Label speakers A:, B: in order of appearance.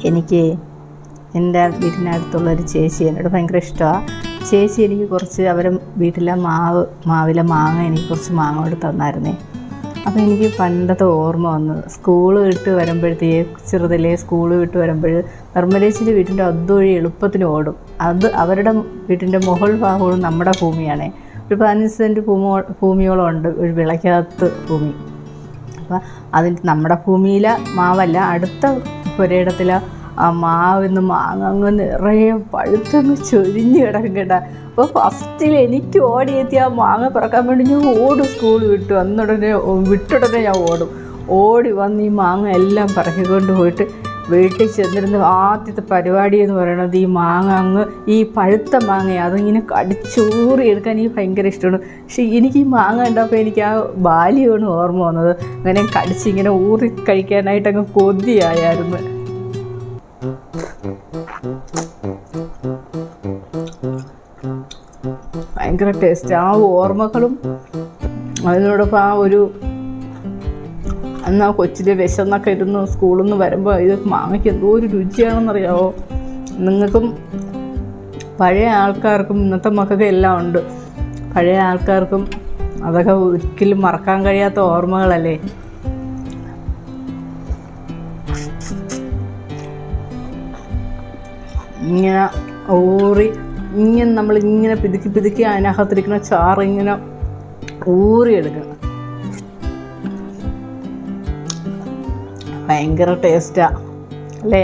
A: എനിക്ക് എൻ്റെ വീട്ടിനടുത്തുള്ളൊരു ചേച്ചി എന്നോട് ഭയങ്കര ഇഷ്ടമാണ്. ചേച്ചി എനിക്ക് കുറച്ച് അവരെ വീട്ടിലെ മാവിലെ മാങ്ങ എനിക്ക് കുറച്ച് മാങ്ങ കൊണ്ട് തന്നായിരുന്നേ. അപ്പോൾ എനിക്ക് പണ്ടത്തെ ഓർമ്മ വന്നത്, സ്കൂള് വിട്ട് വരുമ്പോഴത്തേക്ക് ചെറുതിലേ സ്കൂള് വിട്ട് വരുമ്പോൾ നിർമ്മലേച്ചിൻ്റെ വീട്ടിൻ്റെ അതുവഴി എളുപ്പത്തിന് ഓടും. അത് അവരുടെ വീട്ടിൻ്റെ മുകൾ ഭാഗവും നമ്മുടെ ഭൂമിയാണ്. ഒരു 15 സെൻറ്റ് ഭൂമിയോളം ഉണ്ട്, ഒരു വിളയ്ക്കകത്ത് ഭൂമി. അപ്പോൾ അതിന് നമ്മുടെ ഭൂമിയിലെ മാവല്ല, അടുത്ത പുരയിടത്തിലെ ആ മാവിന്ന് മാങ്ങ അങ്ങ് നിറയെ പഴുത്തങ്ങ് ചൊരിഞ്ഞ് കിടക്കും കേട്ടോ. അപ്പോൾ ഫസ്റ്റിൽ എനിക്ക് ഓടിയെത്തി ആ മാങ്ങ പറക്കാൻ വേണ്ടി ഞാൻ ഓടും. സ്കൂൾ വിട്ടു വിട്ടുടനെ ഞാൻ ഓടി വന്ന് ഈ മാങ്ങ എല്ലാം പറക്കിക്കൊണ്ട് പോയിട്ട് വീട്ടിൽ ചെന്നിരുന്ന് ആദ്യത്തെ പരിപാടി എന്ന് പറയുന്നത് ഈ മാങ്ങ അങ്ങ് ഈ പഴുത്ത മാങ്ങ അതിങ്ങനെ കടിച്ചൂറി എടുക്കാൻ എനിക്ക് ഭയങ്കര ഇഷ്ടമാണ്. പക്ഷേ എനിക്ക് ഈ മാങ്ങ കണ്ടപ്പോൾ എനിക്ക് ആ ബാല്യമാണ് ഓർമ്മ വന്നത്. അങ്ങനെ കടിച്ചിങ്ങനെ ഊറി കഴിക്കാനായിട്ട് അങ്ങ് കൊതിയായിരുന്നു. ഭയങ്കര ടേസ്റ്റ്. ആ ഓർമ്മകളും അതിനോടൊപ്പം ആ ഒരു അന്ന് ആ കൊച്ചിലെ വിശന്നൊക്കെ ഇരുന്ന് സ്കൂളിൽ നിന്ന് വരുമ്പോൾ ഇത് മാങ്ങയ്ക്ക് എന്തോ ഒരു രുചിയാണെന്നറിയാമോ. നിങ്ങൾക്കും പഴയ ആൾക്കാർക്കും ഇന്നത്തെ മക്കൾക്ക് എല്ലാം ഉണ്ട്. പഴയ ആൾക്കാർക്കും അതൊക്കെ ഒരിക്കലും മറക്കാൻ കഴിയാത്ത ഓർമ്മകളല്ലേ. ഇങ്ങനെ ഇങ്ങനെ നമ്മളിങ്ങനെ പിതുക്കി അതിനകത്തിരിക്കുന്ന ചാറ് ഇങ്ങനെ ഊറിയെടുക്കണം. ഭയങ്കര ടേസ്റ്റാ അല്ലേ.